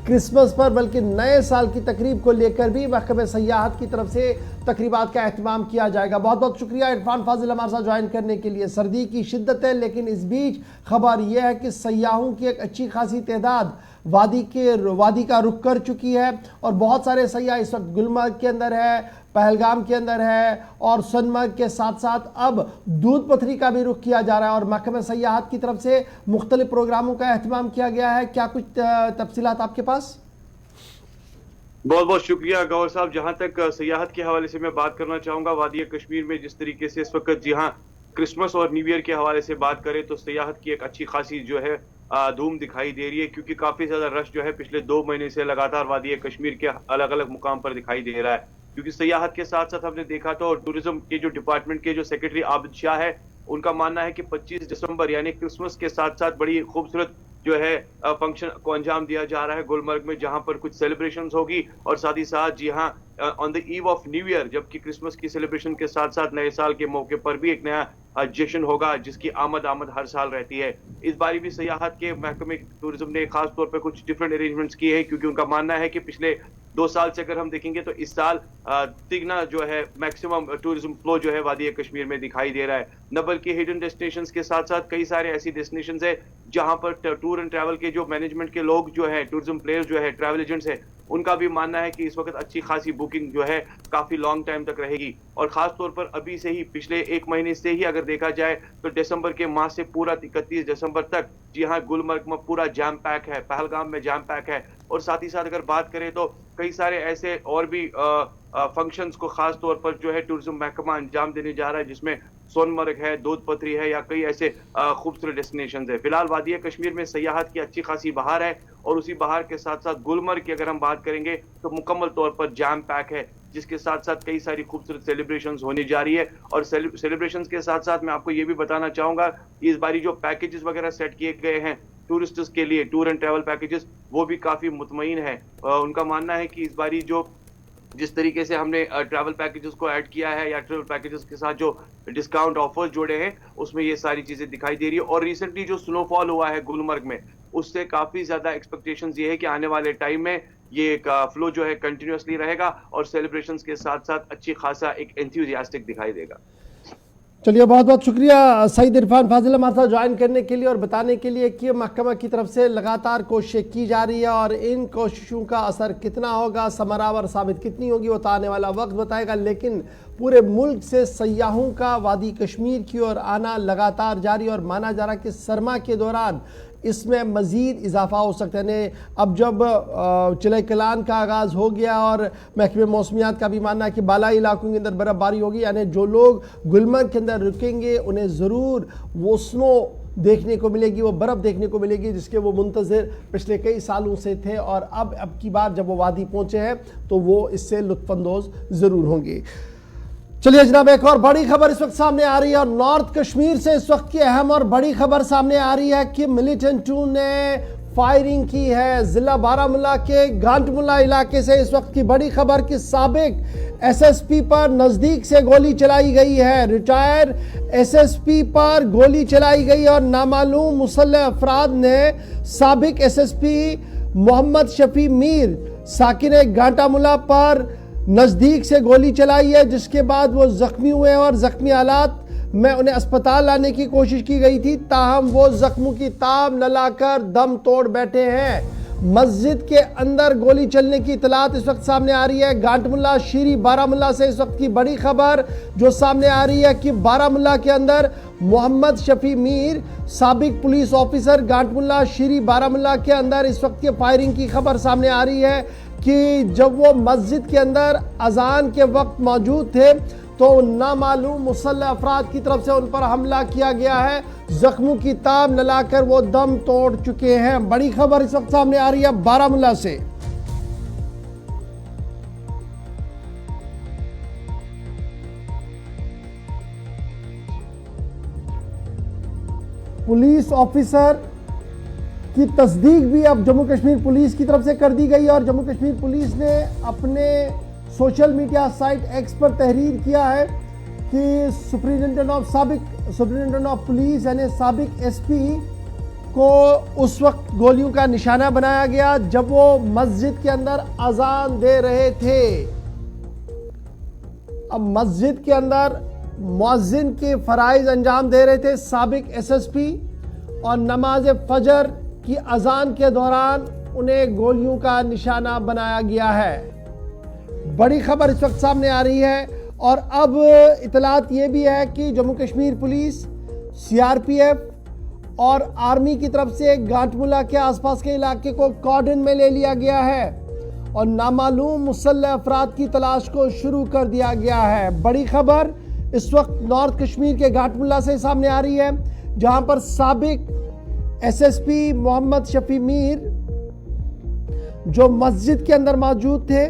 क्रिसमस पर बल्कि नए साल की तकरीब को लेकर भी महकमे सयाहत की तरफ से तकरीबात का एहतमाम किया जाएगा। बहुत बहुत शुक्रिया इरफान फाजिल हमारे साथ ज्वाइन करने के लिए। सर्दी की शिद्दत है लेकिन इस बीच खबर यह है कि सयाहों की एक अच्छी खासी तादाद वादी का रुख कर चुकी है और बहुत सारे सयाह इस वक्त गुलमर्ग के अंदर है, पहलगाम के अंदर है और सोनमर्ग के साथ साथ अब दूध पथरी का भी रुख किया जा रहा है और महकमे सयाहत की तरफ से मुख्तलिफ प्रोग्रामों का एहतमाम किया गया है। क्या कुछ तफसीलात आपके पास? बहुत बहुत शुक्रिया गौर साहब। जहां तक सयाहत के हवाले से मैं बात करना चाहूंगा, वादी कश्मीर में जिस तरीके से इस वक्त जहां क्रिसमस और न्यू ईयर के हवाले से बात करें तो सयाहत की एक अच्छी खासी जो है धूम दिखाई दे रही है, क्योंकि काफी ज्यादा रश जो है पिछले 2 महीने से लगातार वादी कश्मीर के अलग अलग मुकाम पर दिखाई दे रहा है। क्योंकि सयाहत के साथ साथ हमने देखा तो टूरिज्म के जो डिपार्टमेंट के जो सेक्रेटरी आबिद शाह है उनका मानना है कि 25 दिसंबर यानी क्रिसमस के साथ साथ बड़ी खूबसूरत जो है फंक्शन को अंजाम दिया जा रहा है गुलमर्ग में, जहां पर कुछ सेलिब्रेशंस होगी और साथ ही साथ जी हाँ on the eve of new year, जबकि क्रिसमस की सेलिब्रेशन के साथ साथ नए साल के मौके पर भी एक नया जश्न होगा जिसकी आमद हर साल रहती है। इस बारी भी सयाहत के महकमे टूरिज्म ने खास तौर पर कुछ डिफरेंट अरेंजमेंट्स किए हैं, क्योंकि उनका मानना है कि पिछले 2 साल से अगर हम देखेंगे तो इस साल तिगना जो है मैक्सिमम टूरिज्म फ्लो जो है वादी कश्मीर में दिखाई दे रहा है। न बल्कि हिडन डेस्टिनेशंस के साथ साथ कई सारे ऐसी डेस्टिनेशंस है जहां पर टूर एंड ट्रैवल के जो मैनेजमेंट के लोग जो है, टूरिज्म प्लेयर्स जो है, ट्रैवल एजेंट्स है, उनका भी मानना है कि इस वक्त अच्छी खासी बुकिंग जो है काफी लॉन्ग टाइम तक रहेगी। और खास तौर पर अभी से ही पिछले 1 महीने से ही अगर देखा जाए तो दिसंबर के माह से पूरा 31 दिसंबर तक जी हाँ गुलमर्ग में पूरा जैम पैक है, पहलगाम में जैम पैक है। और साथ ही साथ अगर बात करें तो कई सारे ऐसे और भी फंक्शंस को खास तौर पर जो है टूरिज्म महकमा अंजाम देने जा रहा है, जिसमें सोनमर्ग है, दूध पथरी है या कई ऐसे खूबसूरत डेस्टिनेशन है। फिलहाल वादी कश्मीर में सयाहत की अच्छी खासी बहार है और उसी बहार के साथ साथ गुलमर्ग की अगर हम बात करेंगे तो मुकम्मल तौर पर जैम पैक है, जिसके साथ साथ कई सारी खूबसूरत सेलिब्रेशंस होने जा रही है। और सेलिब्रेशंस के साथ साथ मैं आपको ये भी बताना चाहूंगा इस बारी जो पैकेजेस वगैरह सेट किए गए हैं टूरिस्ट्स के लिए, टूर एंड ट्रैवल पैकेजेस, वो भी काफी मुतमईन है। उनका मानना है कि इस बारी जो जिस तरीके से हमने ट्रैवल पैकेजेस को ऐड किया है या ट्रैवल पैकेजेस के साथ जो डिस्काउंट ऑफर्स जोड़े हैं उसमें ये सारी चीजें दिखाई दे रही है। और रिसेंटली जो स्नोफॉल हुआ है गुलमर्ग में, उससे काफी ज्यादा एक्सपेक्टेशंस ये है कि आने वाले टाइम में ये फ्लो जो है कंटिन्यूअसली रहेगा और सेलिब्रेशंस के साथ साथ अच्छी खासा एक एंथुसियास्टिक दिखाई देगा। चलिए, बहुत बहुत शुक्रिया सईद इरफान फाजिल हमारे साथ ज्वाइन करने के लिए और बताने के लिए कि महकमा की तरफ से लगातार कोशिशें की जा रही है और इन कोशिशों का असर कितना होगा, समरावर साबित कितनी होगी, वो तो आने वाला वक्त बताएगा। लेकिन पूरे मुल्क से सयाहों का वादी कश्मीर की ओर आना लगातार जारी और माना जा रहा है कि सरमा के दौरान इसमें मज़ीद इजाफा हो सकता है। अब जब चिले कलान का आगाज़ हो गया और महकमे मौसमियात का भी मानना है कि बालाई इलाकों के अंदर बर्फ़बारी होगी, यानी जो लोग गुलमर्ग के अंदर रुकेंगे उन्हें ज़रूर वो स्नो देखने को मिलेगी, वो बर्फ़ देखने को मिलेगी जिसके वो मुंतज़िर पिछले कई सालों से थे। और अब की बार जब वो वादी पहुँचे हैं तो वो इससे लुत्फ़अंदोज़ ज़रूर होंगे। चलिए जनाब, एक और बड़ी खबर इस वक्त सामने आ रही है और नॉर्थ कश्मीर से इस वक्त की अहम और बड़ी खबर सामने आ रही है कि मिलिटेंटों ने फायरिंग की है। जिला बारामूला के गांटमुला इलाके से इस वक्त की बड़ी खबर कि साबिक एसएसपी पर नजदीक से गोली चलाई गई है। रिटायर एसएसपी पर गोली चलाई गई और नामालूम मुसल्लह अफराद ने साबिक एसएसपी मोहम्मद शफी मीर साकिन गांटामुला पर नज़दीक से गोली चलाई है, जिसके बाद वो ज़ख्मी हुए और ज़ख्मी हालात में उन्हें अस्पताल लाने की कोशिश की गई थी, ताहम वो ज़ख्मों की ताब न लाकर दम तोड़ बैठे हैं। मस्जिद के अंदर गोली चलने की इतलात इस वक्त सामने आ रही है। गांटमुला शीरी बारामूला से इस वक्त की बड़ी खबर जो सामने आ रही है कि बारामूला के अंदर मोहम्मद शफी मीर साबिक पुलिस ऑफिसर गांटमुला शीरी बारामूला के अंदर इस वक्त की फायरिंग की खबर सामने आ रही है कि जब वो मस्जिद के अंदर अजान के वक्त मौजूद थे तो नामालूम मुसल्लह अफराद की तरफ से उन पर हमला किया गया है। जख्मों की ताब न लाकर वो दम तोड़ चुके हैं। बड़ी खबर इस वक्त सामने आ रही है बारामूला से। पुलिस ऑफिसर की तस्दीक भी अब जम्मू कश्मीर पुलिस की तरफ से कर दी गई और जम्मू कश्मीर पुलिस ने अपने सोशल मीडिया साइट एक्स पर तहरीर किया है कि साबिक सुपरिटेंडेंट ऑफ पुलिस यानी साबिक एसपी को उस वक्त गोलियों का निशाना बनाया गया जब वो मस्जिद के अंदर अजान दे रहे थे। अब मस्जिद के अंदर मुअज्जिन के फराइज अंजाम दे रहे थे साबिक एसएसपी और नमाज फजर की अजान के दौरान उन्हें गोलियों का निशाना बनाया गया है। बड़ी खबर इस वक्त सामने आ रही है और अब इतलात ये भी है कि जम्मू कश्मीर पुलिस, सीआरपीएफ और आर्मी की तरफ से गांटमुला के आसपास के इलाके को कॉर्डन में ले लिया गया है और नामालूम मुसल्लह अफराद की तलाश को शुरू कर दिया गया है। बड़ी खबर इस वक्त नॉर्थ कश्मीर के गांटमुला से सामने आ रही है जहां पर साबिक एसएसपी मोहम्मद शफी मीर जो मस्जिद के अंदर मौजूद थे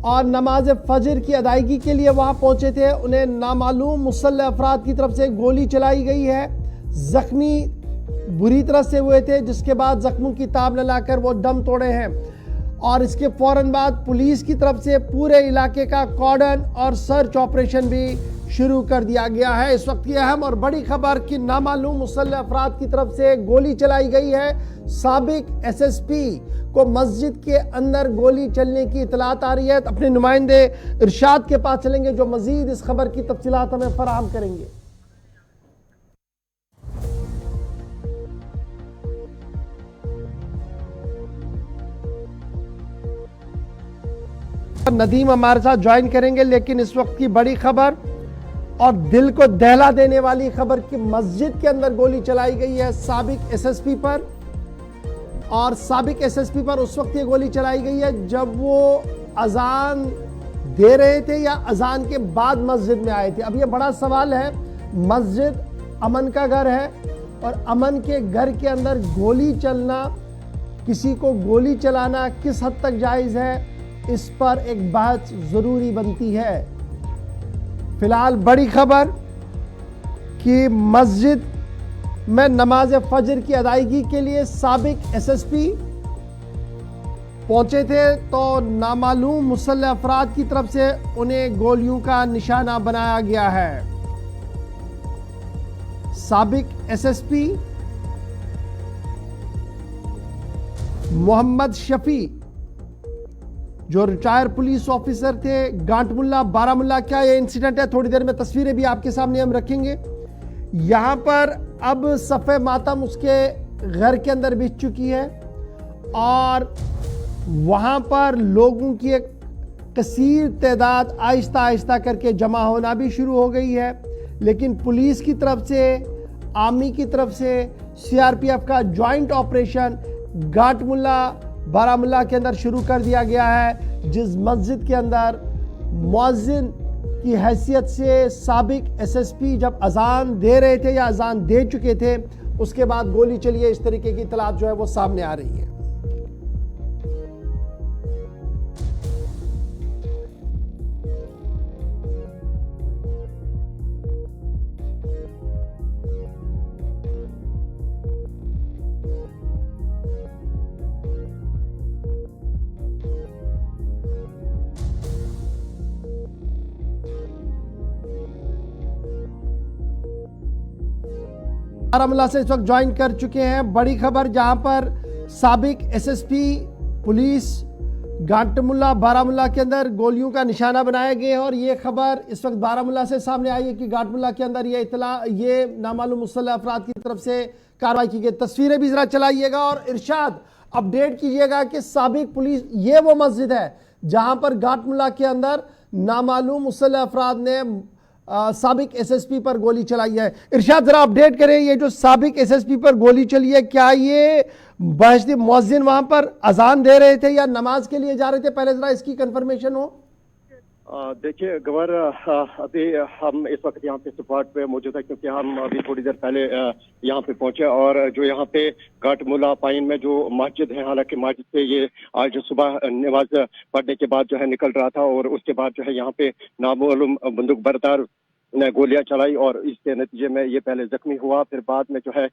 और नमाज फजर की अदायगी के लिए वहां पहुंचे थे, उन्हें नामालूम मुसल्लह अफराद की तरफ से गोली चलाई गई है। जख्मी बुरी तरह से हुए थे जिसके बाद जख्मों की ताब न लाकर वो दम तोड़े हैं और इसके फौरन बाद पुलिस की तरफ से पूरे इलाके का कॉर्डन और सर्च ऑपरेशन भी शुरू कर दिया गया है। इस वक्त की अहम और बड़ी खबर कि नामालूम मुसल्लह अफराद की तरफ से गोली चलाई गई है। साबिक एसएसपी को मस्जिद के अंदर गोली चलने की इतलात आ रही है। अपने नुमाइंदे इरशाद के पास चलेंगे जो मजीद इस खबर की तफसीलात हमें फराहम करेंगे। नदीम हमारे साथ ज्वाइन करेंगे, लेकिन इस वक्त की बड़ी खबर और दिल को दहला देने वाली खबर कि मस्जिद के अंदर गोली चलाई गई है साबिक एसएसपी पर। और साबिक एसएसपी पर उस वक्त ये गोली चलाई गई है जब वो अजान दे रहे थे या अजान के बाद मस्जिद में आए थे। अब ये बड़ा सवाल है, मस्जिद अमन का घर है और अमन के घर के अंदर गोली चलना, किसी को गोली चलाना किस हद तक जायज़ है, इस पर एक बात जरूरी बनती है। फिलहाल बड़ी खबर कि मस्जिद में नमाज फजर की अदायगी के लिए साबिक एसएसपी पहुंचे थे तो नामालूम मुसल्लह अफराद की तरफ से उन्हें गोलियों का निशाना बनाया गया है। साबिक एसएसपी मोहम्मद शफी जो रिटायर पुलिस ऑफिसर थे गांटमुल्ला बारामुल्ला, क्या ये इंसिडेंट है? थोड़ी देर में तस्वीरें भी आपके सामने हम रखेंगे। यहां पर अब सफ़े मातम उसके घर के अंदर बीत चुकी है और वहां पर लोगों की एक कसीर तादाद आहिस्ता आहिस्ता करके जमा होना भी शुरू हो गई है। लेकिन पुलिस की तरफ से, आर्मी की तरफ से, सीआरपीएफ का जॉइंट ऑपरेशन गांटमुल्ला बारामुल्ला के अंदर शुरू कर दिया गया है, जिस मस्जिद के अंदर मुअज्जिन की हैसियत से साबिक एसएसपी जब अजान दे रहे थे या अजान दे चुके थे, उसके बाद गोली चली है। इस तरीके की इतलात जो है वो सामने आ रही है। बारामुल्ला से इस वक्त ज्वाइन कर चुके हैं बड़ी खबर, जहां पर साबिक एसएसपी पुलिस गांटमुल्ला बारामुल्ला के अंदर गोलियों का निशाना बनाया गया है। और ये खबर इस वक्त बारामुल्ला से सामने आई है कि गांटमुल्ला के अंदर ये नामालूम मुसल्लह अफराद की तरफ से कार्रवाई की गई। तस्वीरें भी जरा चलाइएगा और इरशाद अपडेट कीजिएगा कि साबिक पुलिस, ये वो मस्जिद है जहां पर गांटमुल्ला के अंदर नामालूम मुसल्लह अफराद ने साबिक एसएसपी पर गोली चलाई है। इरशाद जरा अपडेट करें, ये जो साबिक एसएसपी पर गोली चली है, क्या ये बहशती मुअज्जिन वहां पर अजान दे रहे थे या नमाज के लिए जा रहे थे? पहले जरा इसकी कंफर्मेशन हो। देखिए गवर, अभी हम इस वक्त यहाँ पे स्पॉट पे मौजूद है क्योंकि हम अभी थोड़ी देर पहले यहाँ पे पहुंचे और जो यहाँ पे गांटमुल्ला पाइन में जो मस्जिद है, हालांकि मस्जिद से ये आज सुबह नमाज पढ़ने के बाद जो है निकल रहा था और उसके बाद जो है यहाँ पे नामालूम बंदूक बरदार ने गोलियां चलाई और इसके नतीजे में ये पहले जख्मी हुआ, फिर बाद में जो है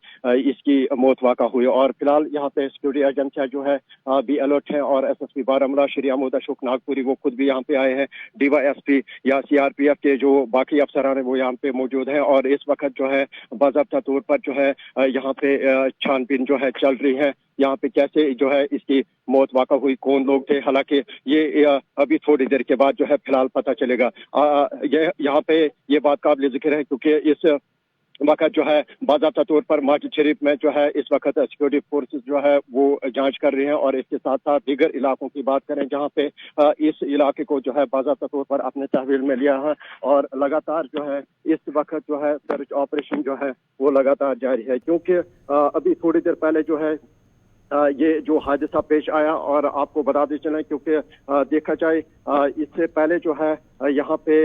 इसकी मौत वाक़ा हुई। और फिलहाल यहाँ पे सिक्योरिटी एजेंसियां जो है भी अलर्ट हैं और एसएसपी बारामुल्ला श्री अहमद अशोक नागपुरी वो खुद भी यहाँ पे आए हैं। डीवाईएसपी या सीआरपीएफ के जो बाकी अफसरान है वो यहाँ पे मौजूद हैं और इस वक्त जो है बाज़ाब्ता तौर पर जो है यहाँ पे छानबीन जो है चल रही है, यहाँ पे कैसे जो है इसकी मौत वाक़ा हुई, कौन लोग थे। हालांकि ये अभी थोड़ी देर के बाद जो है फिलहाल पता चलेगा। ये यहाँ पे ये बात काबिल जिक्र है क्योंकि इस वक्त जो है बाज़ाब्ता तौर पर मस्जिद शरीफ में जो है इस वक्त सिक्योरिटी फोर्सेस जो है वो जांच कर रही हैं और इसके साथ साथ दीगर इलाकों की बात करें जहां पे इस इलाके को जो है बाज़ाब्ता तौर पर अपने तहवील में लिया है और लगातार जो है इस वक्त जो है सर्च ऑपरेशन जो है वो लगातार जारी है। क्योंकि अभी थोड़ी देर पहले जो है ये जो हादसा पेश आया और आपको बता दें चलें क्योंकि देखा जाए इससे पहले जो है यहाँ पे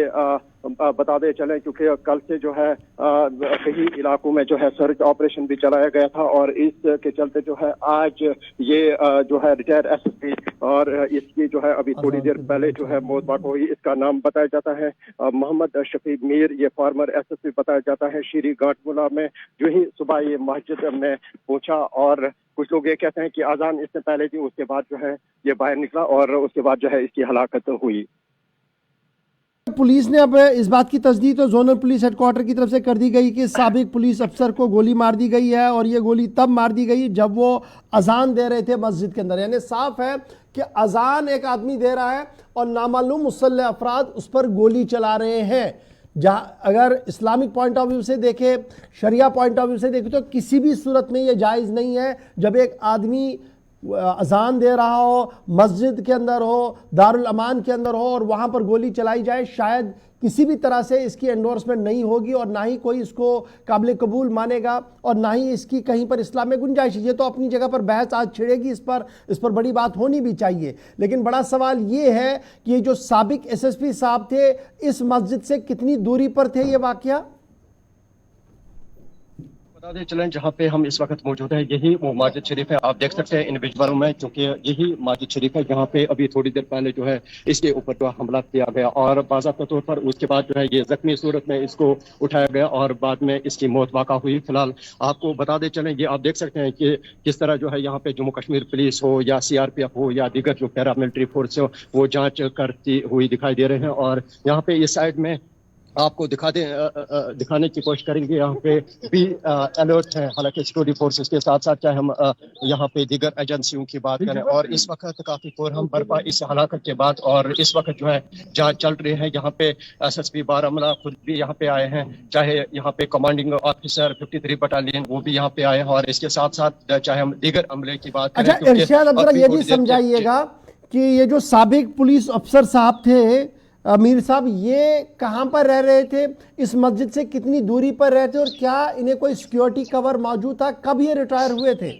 बता दें चलें क्योंकि कल से जो है कई इलाकों में जो है सर्च ऑपरेशन भी चलाया गया था और इसके चलते जो है आज ये जो है रिटायर एसएसपी और इसकी जो है अभी थोड़ी देर पहले जो है मौत वाक़ हुई। इसका नाम बताया जाता है मोहम्मद शफी मीर, ये फॉर्मर एसएसपी बताया जाता है श्री गांटमुल्ला में। जो ही सुबह ये मस्जिद में पहुंचा और कुछ लोग ये कहते हैं कि अजान इससे पहले थी, उसके बाद जो है ये बाहर निकला और उसके बाद जो है इसकी हलाकत हुई। पुलिस ने अब इस बात की तस्दीक तो जोनल पुलिस हेडक्वार्टर की तरफ से कर दी गई कि साबिक पुलिस अफसर को गोली मार दी गई है और ये गोली तब मार दी गई जब वो अजान दे रहे थे मस्जिद के अंदर। यानी साफ है कि अजान एक आदमी दे रहा है और नामालूम मुसल्लह अफराद उस पर गोली चला रहे हैं। जहाँ अगर इस्लामिक पॉइंट ऑफ व्यू से देखे, शरिया पॉइंट ऑफ व्यू से देखे तो किसी भी सूरत में ये जायज़ नहीं है जब एक आदमी अजान दे रहा हो, मस्जिद के अंदर हो, दारुल अमान के अंदर हो और वहाँ पर गोली चलाई जाए। शायद किसी भी तरह से इसकी एंडोर्समेंट नहीं होगी और ना ही कोई इसको काबिल कबूल मानेगा और ना ही इसकी कहीं पर इस्लाम में गुंजाइश है। ये तो अपनी जगह पर बहस आज छिड़ेगी, इस पर बड़ी बात होनी भी चाहिए। लेकिन बड़ा सवाल ये है कि ये जो साबिक एसएसपी साहब थे, इस मस्जिद से कितनी दूरी पर थे ये वाकया? बता दें चलें जहाँ पे हम इस वक्त मौजूद हैं यही वो मस्जिद शरीफ है। आप देख सकते हैं इन विजुअलों में, क्योंकि यही मस्जिद शरीफ है जहाँ पे अभी थोड़ी देर पहले जो है इसके ऊपर जो हमला किया गया और बाज़ाब्ता तौर पर उसके बाद जो है ये जख्मी सूरत में इसको उठाया गया और बाद में इसकी मौत वाक़ा हुई। फिलहाल आपको बता दें चलें ये आप देख सकते हैं कि किस तरह जो है यहाँ पे जम्मू कश्मीर पुलिस हो या CRPF हो या दीगर जो पैरामिलिट्री फोर्स हो वो जाँच करती हुई दिखाई दे रहे हैं। और यहाँ पे इस साइड में आपको दिखाने की कोशिश करेंगे, यहाँ पे भी अलर्ट है। हालांकि सिक्योरिटी फोर्सेस के साथ साथ चाहे हम यहाँ पे दीगर एजेंसियों की बात करें और इस वक्त काफी कोहराम बर्पा इस हलाकत के बाद और इस वक्त जो है जांच चल रही है। यहाँ पे SSP बारामूला खुद भी यहाँ पे आए हैं, चाहे यहाँ पे कमांडिंग ऑफिसर 53 बटालियन वो भी यहाँ पे आए हैं और इसके साथ साथ चाहे हम दीगर अमले की बात करें। अच्छा इरशाद, अब जरा ये भी समझाइएगा कि ये जो साबिक पुलिस अफसर साहब थे मीर साहब, ये कहाँ पर रह रहे थे, इस मस्जिद से कितनी दूरी पर रहते और क्या इन्हें कोई सिक्योरिटी कवर मौजूद था, कब ये रिटायर हुए थे?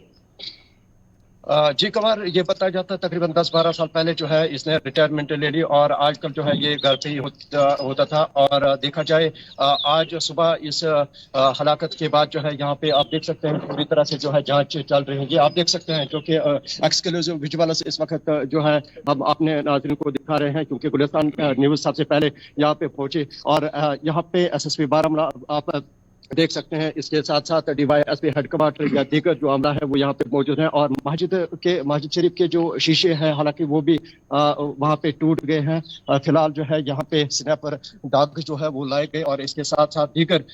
जी कमर, ये बताया जाता है तकरीबन 10-12 साल पहले जो है इसने रिटायरमेंट ले ली और आजकल जो है ये घर पे ही होता था। और देखा जाए आज सुबह इस हलाकत के बाद जो है यहाँ पे आप देख सकते हैं पूरी तरह से जो है जांच चल रही है। ये आप देख सकते हैं जो कि एक्सक्लूसिव विजुअल्स इस वक्त जो है हम अपने नाज़रीन को दिखा रहे हैं, क्योंकि गुलिस्तान न्यूज़ सबसे पहले यहाँ पे पहुंचे और यहाँ पे SSP बारामूला आप देख सकते हैं। इसके साथ साथ DYSP हेडक्वार्टर या दीगर जो अमला है वो यहाँ पे मौजूद हैं और मस्जिद शरीफ के जो शीशे हैं हालांकि वो भी वहाँ पे टूट गए हैं। फिलहाल जो है यहाँ पे स्नैपर दाग जो है वो लाए गए और इसके साथ साथ दीगर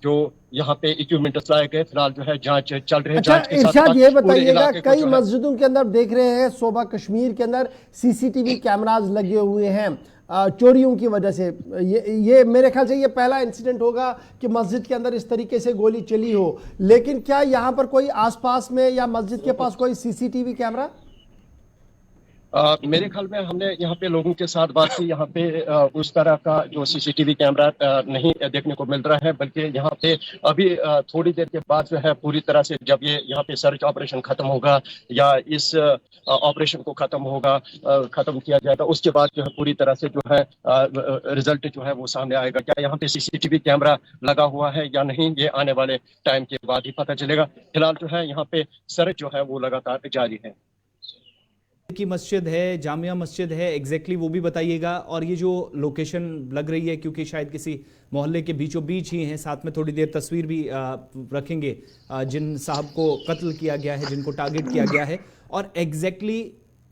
जो यहाँ पे इक्विपमेंट लाए गए। फिलहाल जो है जांच चल रही है। अच्छा इरशाद, ये बताइएगा कई मस्जिदों के अंदर देख रहे हैं सोबा कश्मीर के अंदर CCTV कैमराज लगे हुए हैं चोरियों की वजह से। ये मेरे ख्याल से ये पहला इंसिडेंट होगा कि मस्जिद के अंदर इस तरीके से गोली चली हो। लेकिन क्या यहाँ पर कोई आसपास में या मस्जिद के पास कोई CCTV कैमरा? मेरे ख्याल में हमने यहाँ पे लोगों के साथ बात की, यहाँ पे उस तरह का जो CCTV कैमरा नहीं देखने को मिल रहा है, बल्कि यहाँ पे अभी थोड़ी देर के बाद जो है पूरी तरह से जब ये यहाँ पे सर्च ऑपरेशन खत्म होगा या इस ऑपरेशन को खत्म किया जाएगा उसके बाद जो है पूरी तरह से जो है रिजल्ट जो है वो सामने आएगा। क्या यहाँ पे CCTV कैमरा लगा हुआ है या नहीं, ये आने वाले टाइम के बाद ही पता चलेगा। फिलहाल जो है यहाँ पे सर्च जो है वो लगातार जारी है। की मस्जिद है, जामिया मस्जिद है, एग्जैक्टली वो भी बताइएगा। और ये जो लोकेशन लग रही है, क्योंकि शायद किसी मोहल्ले के बीचों बीच ही हैं, साथ में थोड़ी देर तस्वीर भी रखेंगे जिन साहब को कत्ल किया गया है, जिनको टारगेट किया गया है। और एग्जैक्टली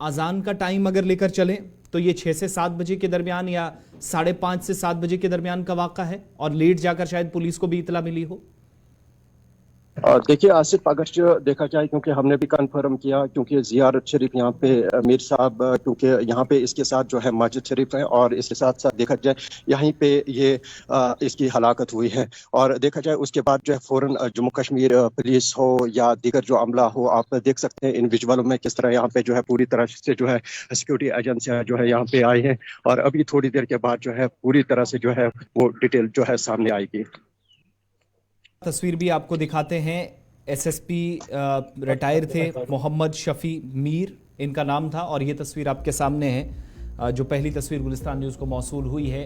अजान का टाइम अगर लेकर चलें तो ये 6 से 7 बजे के दरमियान या 5:30 से 7 बजे के दरमियान का वाक़ा है और लेट जाकर शायद पुलिस को भी इतला मिली हो। देखिए आसिफ, अगर देखा जाए क्योंकि हमने भी कंफर्म किया, क्योंकि ज़ियारत शरीफ यहाँ पे मीर साहब क्योंकि यहाँ पे इसके साथ जो है मस्जिद शरीफ है और इसके साथ साथ देखा जाए यहीं पे ये इसकी हलाकत हुई है। और देखा जाए उसके बाद जो है फ़ौरन जम्मू कश्मीर पुलिस हो या दीगर जो अमला हो, आप देख सकते हैं इन विजुअलों में किस तरह यहाँ पे जो है पूरी तरह से जो है सिक्योरिटी एजेंसियाँ जो है यहाँ पे आई हैं और अभी थोड़ी देर के बाद जो है पूरी तरह से जो है वो डिटेल जो है सामने आएगी। तस्वीर भी आपको दिखाते हैं। SSP रिटायर थे, मोहम्मद शफी मीर इनका नाम था और ये तस्वीर आपके सामने है जो पहली तस्वीर गुलिस्तान न्यूज़ को मौसूल हुई है।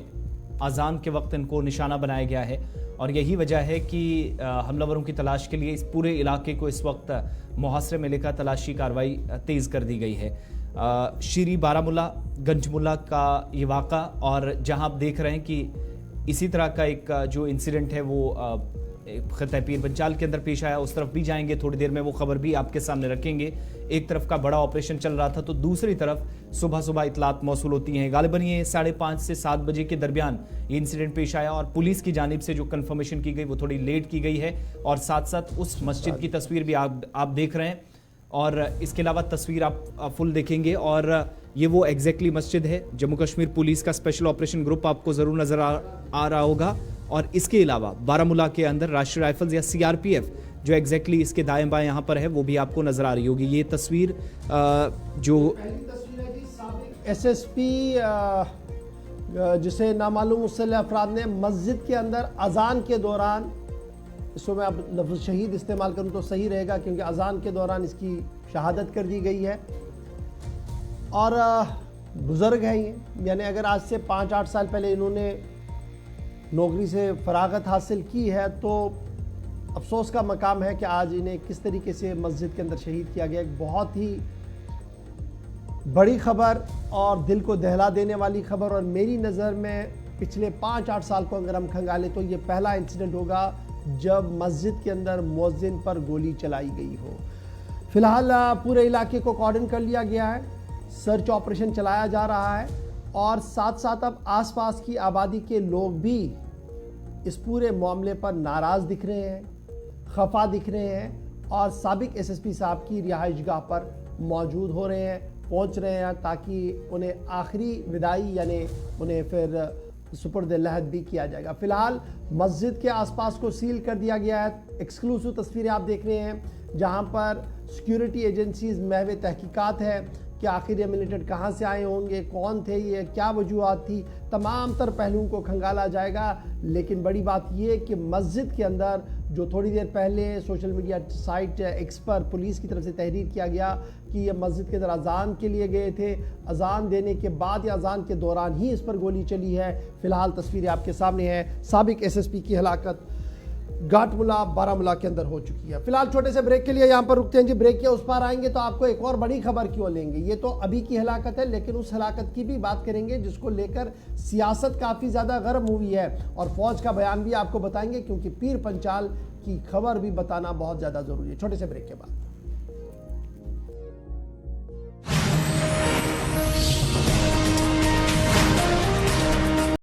अजान के वक्त इनको निशाना बनाया गया है और यही वजह है कि हमलावरों की तलाश के लिए इस पूरे इलाके को इस वक्त मुहासरे में लेकर तलाशी कार्रवाई तेज़ कर दी गई है। शीरी बारामूला गंजमुला का ये वाक़ा और जहां आप देख रहे हैं कि इसी तरह का एक जो इंसिडेंट है वो खित्ता पीर पंचाल के अंदर पेश आया, उस तरफ भी जाएंगे, थोड़ी देर में वो खबर भी आपके सामने रखेंगे। एक तरफ का बड़ा ऑपरेशन चल रहा था तो दूसरी तरफ सुबह सुबह इतलात मौसूल होती हैं। गालिबन ये 5:30 से 7 बजे के दरमियान ये इंसिडेंट पेश आया और पुलिस की जानिब से जो कंफर्मेशन की गई वो थोड़ी लेट की गई है। और साथ साथ उस मस्जिद की तस्वीर भी आप देख रहे हैं और इसके अलावा तस्वीर आप फुल देखेंगे और ये वो एग्जैक्टली मस्जिद है। जम्मू कश्मीर पुलिस का स्पेशल ऑपरेशन ग्रुप आपको जरूर नजर आ रहा होगा। और इसके अलावा बारामूला के अंदर राष्ट्रीय राइफल्स या सीआरपीएफ जो एग्जैक्टली इसके दाएं बाएं यहाँ पर है वो भी आपको नजर आ रही होगी। ये तस्वीर जो एसएसपी जिसे नामालूम मुसल्लह अफराद ने मस्जिद के अंदर अजान के दौरान, इसको मैं अब लफ्ज़ शहीद इस्तेमाल करूं तो सही रहेगा क्योंकि अजान के दौरान इसकी शहादत कर दी गई है। और बुज़ुर्ग हैं ये, यानी अगर आज से 5-8 साल पहले इन्होंने नौकरी से फरागत हासिल की है तो अफसोस का मकाम है कि आज इन्हें किस तरीके से मस्जिद के अंदर शहीद किया गया। एक बहुत ही बड़ी खबर और दिल को दहला देने वाली खबर, और मेरी नज़र में पिछले 5-8 साल को अगर हम खंगाले तो ये पहला इंसिडेंट होगा जब मस्जिद के अंदर मुअज्जिन पर गोली चलाई गई हो। फिलहाल पूरे इलाके को कॉर्डन कर लिया गया है, सर्च ऑपरेशन चलाया जा रहा है और साथ साथ अब आसपास की आबादी के लोग भी इस पूरे मामले पर नाराज़ दिख रहे हैं, खफा दिख रहे हैं और साबिक एसएसपी साहब की रिहाइशगाह पर मौजूद हो रहे हैं, पहुंच रहे हैं ताकि उन्हें आखिरी विदाई यानी उन्हें फिर सुपुर्द लहद भी किया जाएगा। फिलहाल मस्जिद के आसपास को सील कर दिया गया है। एक्सक्लूसिव तस्वीरें आप देख रहे हैं जहां पर सिक्योरिटी एजेंसीज महवे तहकीकात है कि आखिर ये मिलिटेंट कहाँ से आए होंगे, कौन थे ये, क्या वजूहत थी, तमाम तर पहलुओं को खंगाला जाएगा। लेकिन बड़ी बात ये कि मस्जिद के अंदर जो थोड़ी देर पहले सोशल मीडिया साइट एक्स पर पुलिस की तरफ से तहरीर किया गया कि ये मस्जिद के अंदर अजान के लिए गए थे, अजान देने के बाद या अजान के दौरान ही इस पर गोली चली है। फिलहाल तस्वीरें आपके सामने हैं, साबिक एसएसपी की हलाकत घाटमुला बारामूला के अंदर हो चुकी है। फिलहाल छोटे से ब्रेक के लिए यहाँ पर रुकते हैं जी। ब्रेक के उस पार आएंगे तो आपको एक और बड़ी खबर क्यों लेंगे। ये तो अभी की हलाकत है लेकिन उस हलाकत की भी बात करेंगे जिसको लेकर सियासत काफ़ी ज़्यादा गर्म हुई है और फौज का बयान भी आपको बताएंगे क्योंकि पीर पंचाल की खबर भी बताना बहुत ज़्यादा ज़रूरी है। छोटे से ब्रेक के बाद